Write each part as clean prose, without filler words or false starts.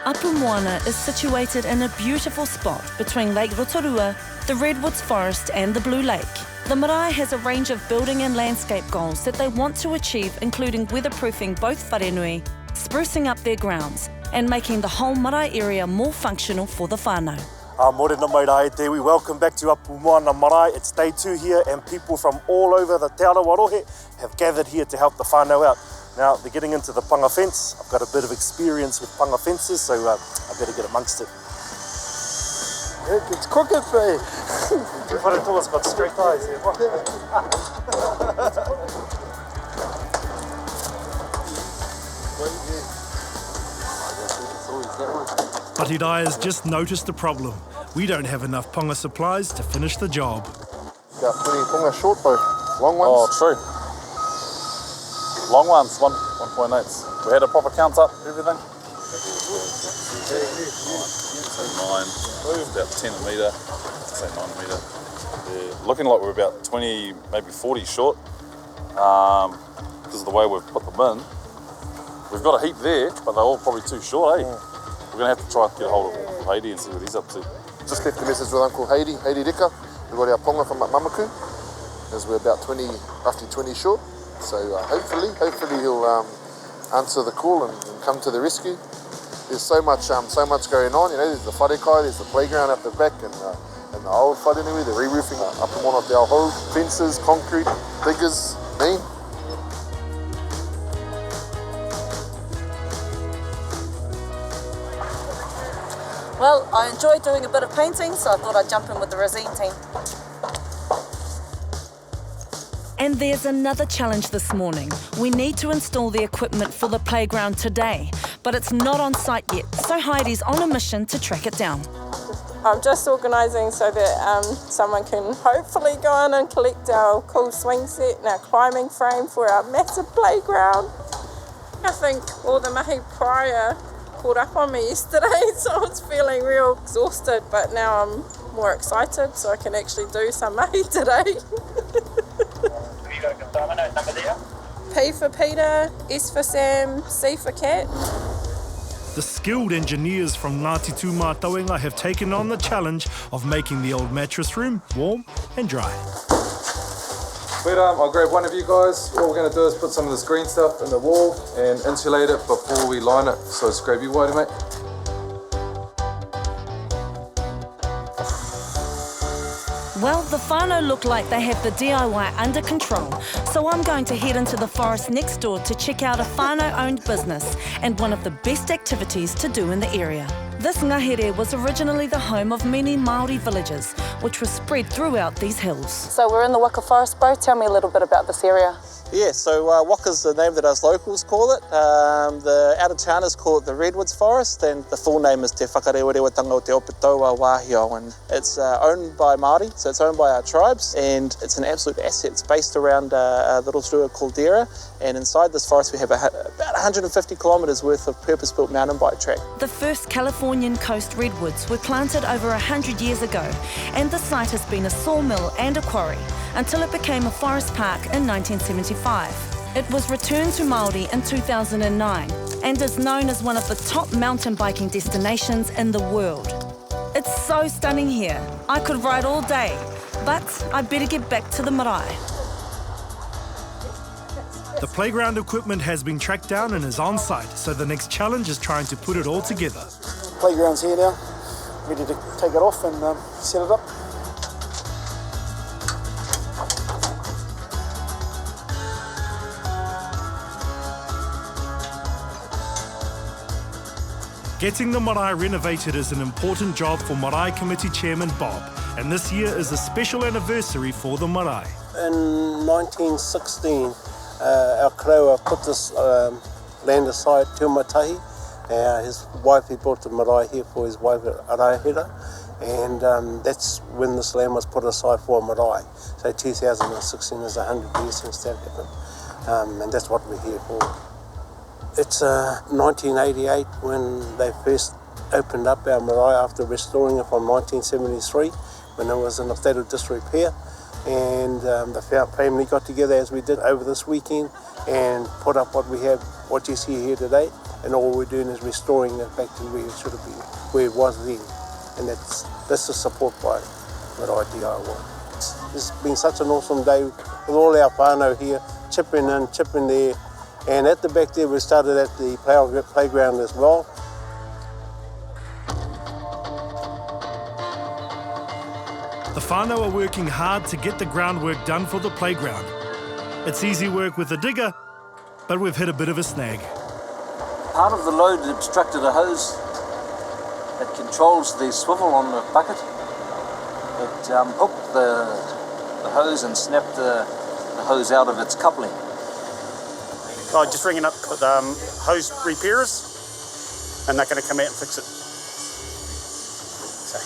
Apumoana is situated in a beautiful spot between Lake Rotorua, the Redwoods Forest and the Blue Lake. The Marae has a range of building and landscape goals that they want to achieve, including weatherproofing both wharenui, sprucing up their grounds and making the whole Marae area more functional for the whānau. Morena mai rā e te iwi. Welcome back to Apumoana Marae. It's day 2 here and people from all over the te Arawarohe have gathered here to help the whānau out. Now they're getting into the panga fence. I've got a bit of experience with panga fences, so I better get amongst it. It's crooked, eh? Wharetua's got straight eyes here. Patidai has just noticed the problem. We don't have enough ponga supplies to finish the job. About 20 ponga short though, long ones. Oh, true. Long ones, 1.8s. We had a proper count up, everything. So 9, about 10 a metre, say 9 a metre. Yeah, looking like we're about 20, maybe 40 short, because of the way we've put them in. We've got a heap there, but they're all probably too short, eh? We're going to have to try and get a hold of Heidi and see what he's up to. Just left a message with Uncle Heidi Rika. We've got our ponga from Mamaku, as we're about roughly 20 short. So hopefully he'll answer the call and come to the rescue. There's so much going on. You know, there's the wharekai, there's the playground up the back, and the old wharenui, the re-roofing up and on the old fences, concrete, diggers, me. Well, I enjoy doing a bit of painting, so I thought I'd jump in with the Resine team. And there's another challenge this morning. We need to install the equipment for the playground today, but it's not on site yet, so Heidi's on a mission to track it down. I'm just organising so that someone can hopefully go in and collect our cool swing set and our climbing frame for our massive playground. I think all the mahi prior caught up on me yesterday, so I was feeling real exhausted, but now I'm more excited so I can actually do some mahi today. P for Peter, S for Sam, C for Cat. The skilled engineers from Ngāti Tūmātauenga have taken on the challenge of making the old mattress room warm and dry. But I'll grab one of you guys. What we're going to do is put some of this green stuff in the wall and insulate it before we line it. So just grab you, Whitey, mate. Well, the whānau look like they have the DIY under control, so I'm going to head into the forest next door to check out a whānau-owned business and one of the best activities to do in the area. This ngahere was originally the home of many Māori villages, which were spread throughout these hills. So we're in the Waka Forest, bro. Tell me a little bit about this area. Yeah, so Waka's the name that us locals call it. The out-of-towners call it the Redwoods Forest, and the full name is Te Whakarewarewatanga o Te Opetoa Wāhio, and it's owned by Māori, so it's owned by our tribes, and it's an absolute asset. It's based around a little trua called Dera, and inside this forest we have about 150 kilometres worth of purpose-built mountain bike track. The first Californian coast redwoods were planted over 100 years ago, and the site has been a sawmill and a quarry, until it became a forest park in 1975. It was returned to Māori in 2009 and is known as one of the top mountain biking destinations in the world. It's so stunning here. I could ride all day, but I better get back to the marae. The playground equipment has been tracked down and is on site, so the next challenge is trying to put it all together. Playground's here now, ready to take it off and set it up. Getting the marae renovated is an important job for Marae Committee Chairman Bob, and this year is a special anniversary for the marae. In 1916, our Kreua put this land aside, Te Matahi. His wife, he bought the marae here for his wife at Arahira, and that's when this land was put aside for marae. So 2016 is 100 years since that happened, and that's what we're here for. It's 1988 when they first opened up our marae after restoring it from 1973, when it was in a state of disrepair. And the family got together as we did over this weekend and put up what we have, what you see here today. and all we're doing is restoring it back to where it should have been, where it was then. And that's the support by Marae DIY. It's been such an awesome day with all our whānau here, chipping in, chipping there. And at the back there, we started at the playground as well. The whānau are working hard to get the groundwork done for the playground. It's easy work with the digger, but we've hit a bit of a snag. Part of the load obstructed a hose that controls the swivel on the bucket. It hooked the hose and snapped the hose out of its coupling. Oh, just ringing up hose repairers, and they're going to come out and fix it. So,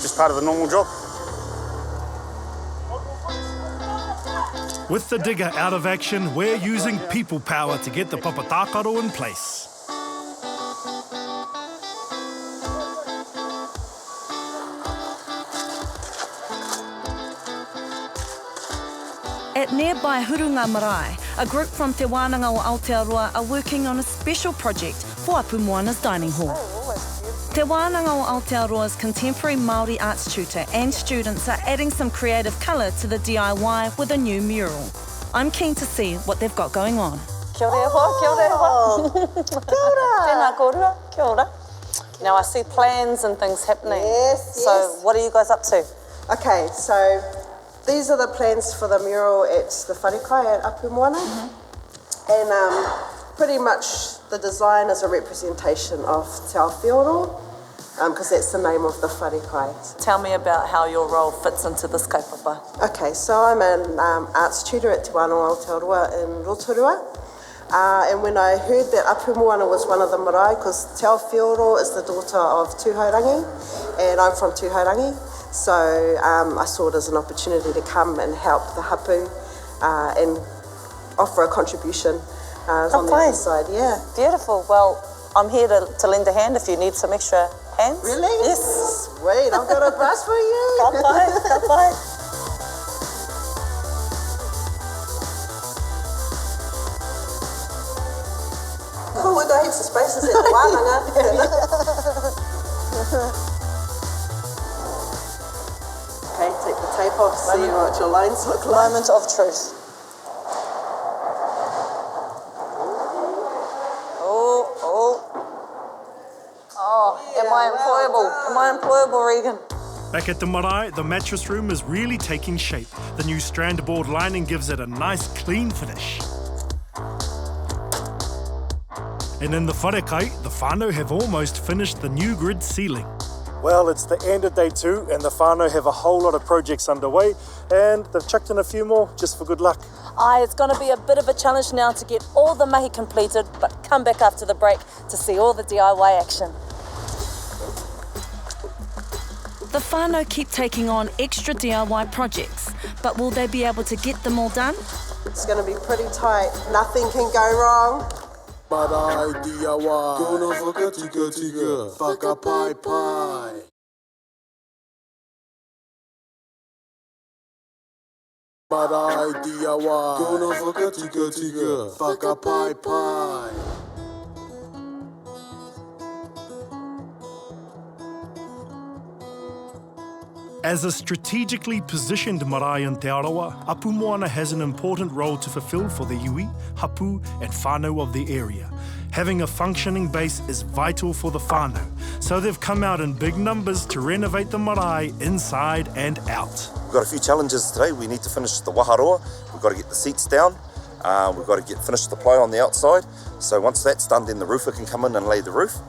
just part of the normal job. With the digger out of action, we're using people power to get the papatakaro in place. At nearby Hurunga Marae, a group from Te Wānanga o Aotearoa are working on a special project for Apumoana's dining hall. Te Wānanga o Aotearoa's contemporary Māori arts tutor and students are adding some creative colour to the DIY with a new mural. I'm keen to see what they've got going on. Kia ora hoa, kia ora hoa. Kia ora. Tēnā kōrua, kia ora. Now I see plans and things happening. Yes, So yes. what are you guys up to? Okay, so these are the plans for the mural at the wharekai at Apumoana. And pretty much the design is a representation of Te Aotearoa, because that's the name of the wharekai. Tell me about how your role fits into this kaupapa. Okay, so I'm an arts tutor at Te Wānanga Aotearoa in Rotorua. And when I heard that Apumoana was one of the marae, because Te Aotearoa is the daughter of Tūhaurangi, and I'm from Tūhaurangi, so I saw it as an opportunity to come and help the hapu and offer a contribution on the other side. Yeah. Beautiful. Well, I'm here to lend a hand if you need some extra hands. Really? Yes. Sweet, I've got a brush for you. Ka pai. Cool, we've got heaps of spaces at the Wānanga. Okay, take the tape off, see what your lines look like. Moment of truth. Am I employable, Regan? Back at the marae, the mattress room is really taking shape. The new strand board lining gives it a nice clean finish. And in the wharekai, the whānau have almost finished the new grid ceiling. Well, it's the end of day 2 and the whānau have a whole lot of projects underway and they've chucked in a few more just for good luck. It's going to be a bit of a challenge now to get all the mahi completed, but come back after the break to see all the DIY action. The whānau keep taking on extra DIY projects, but will they be able to get them all done? It's going to be pretty tight. Nothing can go wrong. Marae DIY, gonna whakatika, whakapai. Marae DIY, gonna whakatika, whakapai. As a strategically positioned marae in Te Arawa, Apumoana has an important role to fulfill for the iwi, hapu and whānau of the area. Having a functioning base is vital for the whānau, so they've come out in big numbers to renovate the marae inside and out. We've got a few challenges today. We need to finish the waharoa, we've got to get the seats down, we've got to finish the ply on the outside. So once that's done, then the roofer can come in and lay the roof.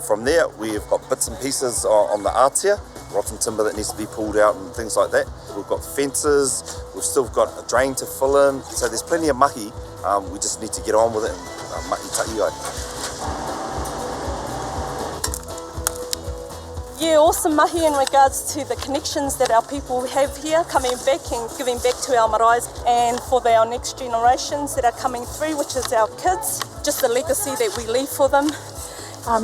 From there, we've got bits and pieces on the artia, rotten timber that needs to be pulled out and things like that. We've got fences, we've still got a drain to fill in, so there's plenty of mahi. We just need to get on with it and mahi tahi ai. Yeah, awesome mahi in regards to the connections that our people have here, coming back and giving back to our marae, and for our next generations that are coming through, which is our kids, just the legacy that we leave for them.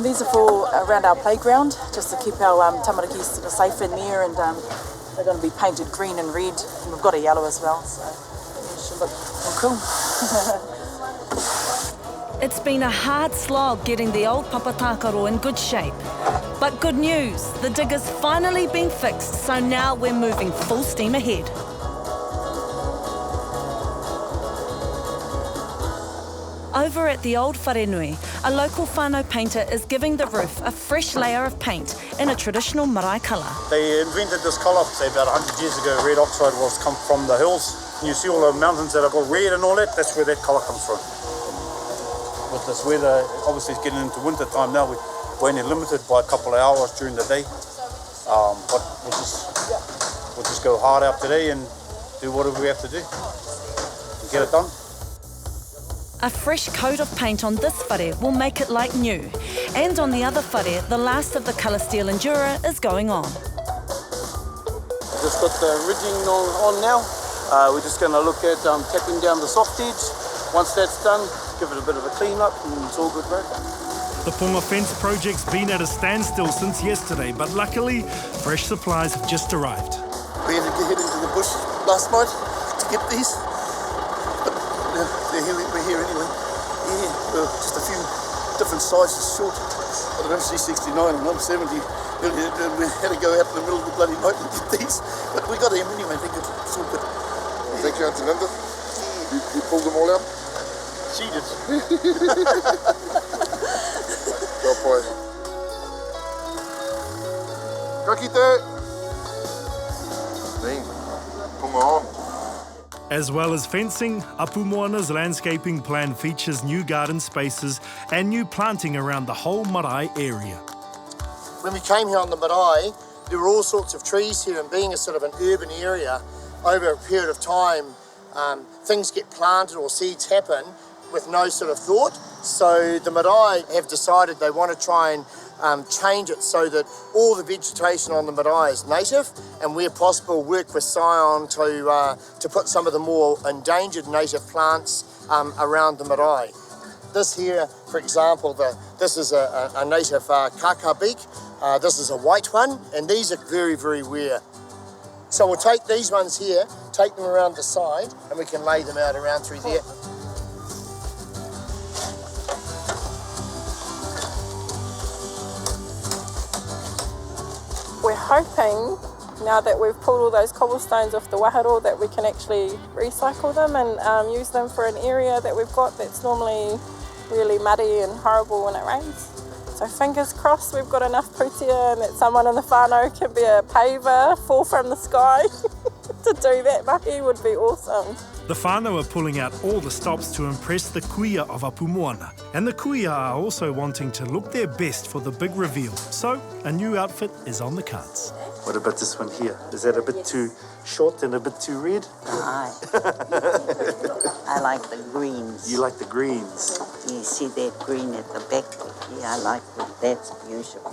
These are for around our playground, just to keep our tamariki sort of safe in there, and they're going to be painted green and red, and we've got a yellow as well, so it should look cool. It's been a hard slog getting the old papatakaro in good shape. But good news, the digger's finally been fixed, so now we're moving full steam ahead. Over at the old wharenui, a local whānau painter is giving the roof a fresh layer of paint in a traditional marae colour. They invented this colour, say about 100 years ago. Red oxide was come from the hills. And you see all the mountains that have got red and all that, that's where that colour comes from. With this weather, obviously it's getting into winter time now, we're only limited by a couple of hours during the day. But we'll just go hard out today and do whatever we have to do and get it done. A fresh coat of paint on this whare will make it like new. And on the other whare, the last of the colour steel Endura is going on. Just got the ridging on now. We're just going to look at tapping down the soft edge. Once that's done, give it a bit of a clean up and it's all good, bro. The Ponga Fence project's been at a standstill since yesterday, but luckily, fresh supplies have just arrived. We had to head into the bush last night to get these, but we're here anyway. Yeah, we're just a few different sizes short. I don't know, she's 69 and I'm 70. We had to go out in the middle of the bloody night and get these, but we got them anyway. It's all good. Thank you, Auntie Linda. You pulled them all out? She did. Go boy. Ka kite. Then, punga on. As well as fencing, Apumoana's landscaping plan features new garden spaces and new planting around the whole marae area. When we came here on the marae, there were all sorts of trees here, and being a sort of an urban area, over a period of time, things get planted or seeds happen with no sort of thought. So the marae have decided they want to try and change it so that all the vegetation on the marae is native, and where possible work with Scion to put some of the more endangered native plants around the marae. This here, for example, this is a native kaka beak. This is a white one, and these are very, very rare. So we'll take these ones here, take them around the side, and we can lay them out around through there. We're hoping, now that we've pulled all those cobblestones off the waharo, that we can actually recycle them and use them for an area that we've got that's normally really muddy and horrible when it rains. So fingers crossed we've got enough putia and that someone in the whānau can be a paver, fall from the sky. To do that mahi would be awesome. The whānau are pulling out all the stops to impress the kuia of Apumoana. And the kuia are also wanting to look their best for the big reveal. So, a new outfit is on the cards. What about this one here? Is that a bit too short and a bit too red? Aye. I like the greens. You like the greens? You see that green at the back? Yeah, I like it. That's beautiful.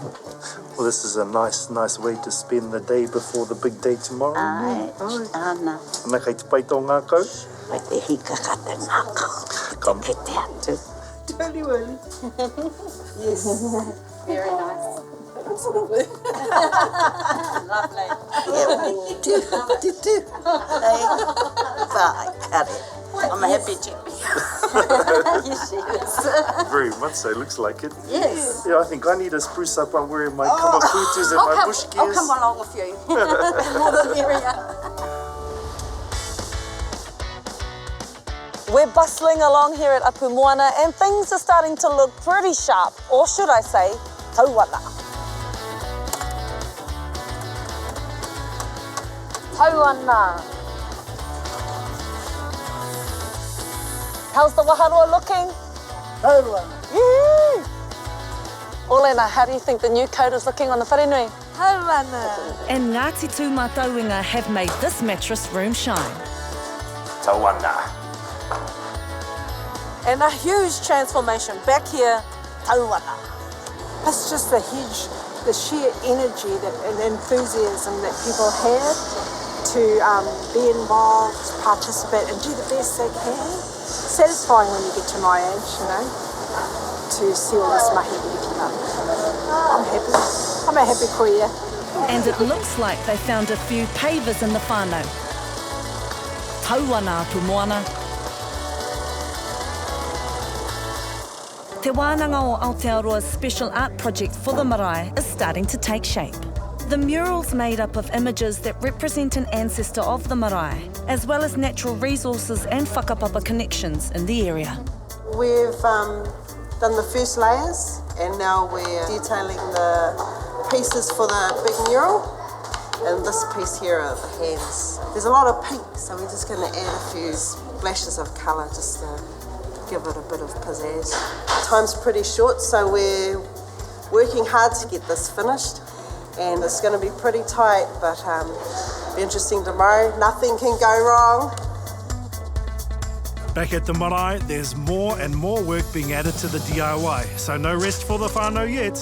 Well, this is a nice way to spend the day before the big day tomorrow. Aye. Ana. Ana kai te pai tō ngā kau? Pai te hika kata ngā kau. Come. Ke te atu. Totally well. Yes. Very nice. Lovely. Yeah, do. Hey, bye, cut it. I'm a happy chippy. Yes, she is. Very much so, looks like it. Yes. Yeah, I think I need to spruce up by wearing my kamaputus and my bush gears. I'll come along with you. More the merrier. We're bustling along here at Apumoana and things are starting to look pretty sharp, or should I say, tauana. Tauana. How's the waharoa looking? Tauana. Yee! Olena, how do you think the new coat is looking on the wharenui? Tauana. And Ngāti Tūmatauinga have made this mattress room shine. Tauana. And a huge transformation back here, tauana. It's just the sheer energy and enthusiasm that people have to be involved, participate and do the best they can. Satisfying when you get to my age, you know, to see all this mahi getting done. I'm happy. I'm a happy kuia. And it looks like they found a few pavers in the whānau. Tauana Apumoana. Te Wānanga o Aotearoa's special art project for the marae is starting to take shape. The mural's made up of images that represent an ancestor of the marae, as well as natural resources and whakapapa connections in the area. We've done the first layers and now we're detailing the pieces for the big mural. And this piece here are the hands. There's a lot of pink, so we're just going to add a few splashes of colour just to give it a bit of pizzazz. Time's pretty short, so we're working hard to get this finished. And it's going to be pretty tight, but it'll be interesting tomorrow. Nothing can go wrong. Back at the marae, there's more and more work being added to the DIY, so no rest for the whānau yet.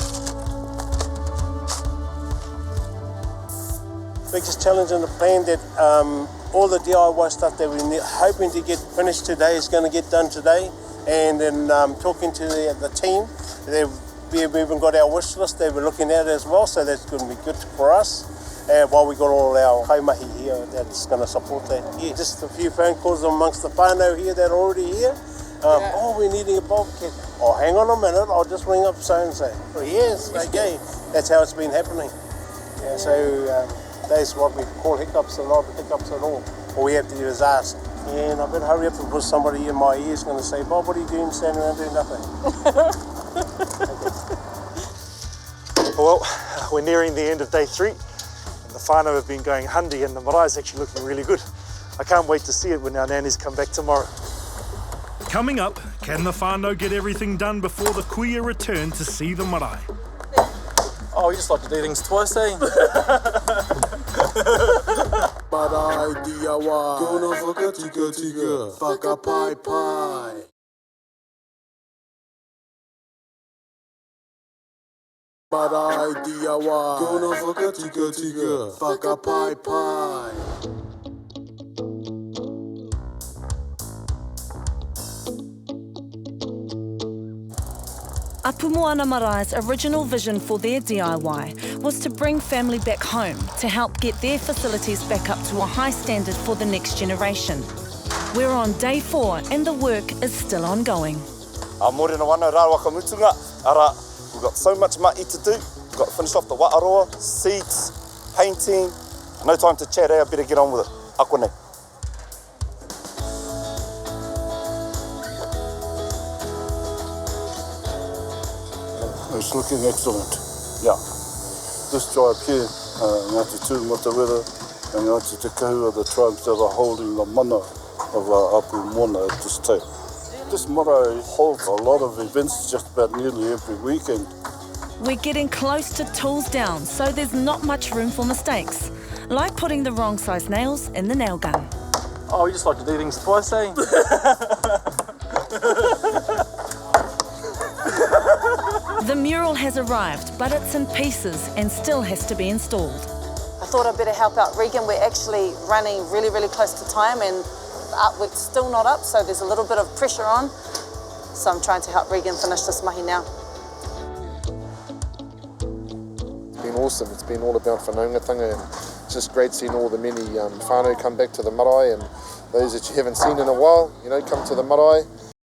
Biggest challenge in the plan that all the DIY stuff that we're hoping to get finished today is going to get done today. And then talking to the team, we've even got our wish list they were looking at as well, so that's going to be good for us. And while we got all our kaimahi here that's going to support that. Yeah, just a few phone calls amongst the whānau here that are already here. Oh, we're needing a bobcat. Oh, hang on a minute, I'll just ring up so and so. Oh, yes, okay. That's how it's been happening. Yeah, so that's what we call hiccups, a lot of hiccups at all. All we have to do is ask. And I better hurry up because somebody in my ear is going to say, Bob, what are you doing standing around doing nothing? Well, we're nearing the end of day 3. And the whānau have been going hundi and the marae is actually looking really good. I can't wait to see it when our nannies come back tomorrow. Coming up, can the whānau get everything done before the kuia return to see the marae? Oh, we just like to do things twice, eh? Marae DIY, gonna whakatika, whakapai. Marae DIY, gonna whakatika, whakapai. Apumoana Marae's original vision for their DIY was to bring family back home to help get their facilities back up to a high standard for the next generation. We're on day 4 and the work is still ongoing. Morena wana rā wakamutunga. Ara, we've got so much mahi to do. We've got to finish off the wāroa, seats, painting. No time to chat, I better get on with it. Akone. It's looking excellent. Yeah. This job here, Ngāti Tūmatawera and Ngāti Te Kahu are the tribes that are holding the mana of Apumoana at this time. This marae holds a lot of events just about nearly every weekend. We're getting close to tools down, so there's not much room for mistakes, like putting the wrong size nails in the nail gun. Oh, we just like to do things twice, eh? The mural has arrived, but it's in pieces and still has to be installed. I thought I'd better help out Regan. We're actually running really close to time and the artwork's still not up, so there's a little bit of pressure on. So I'm trying to help Regan finish this mahi now. It's been awesome. It's been all about whanaungatanga and it's just great seeing all the many whānau come back to the marae and those that you haven't seen in a while, you know, come to the marae.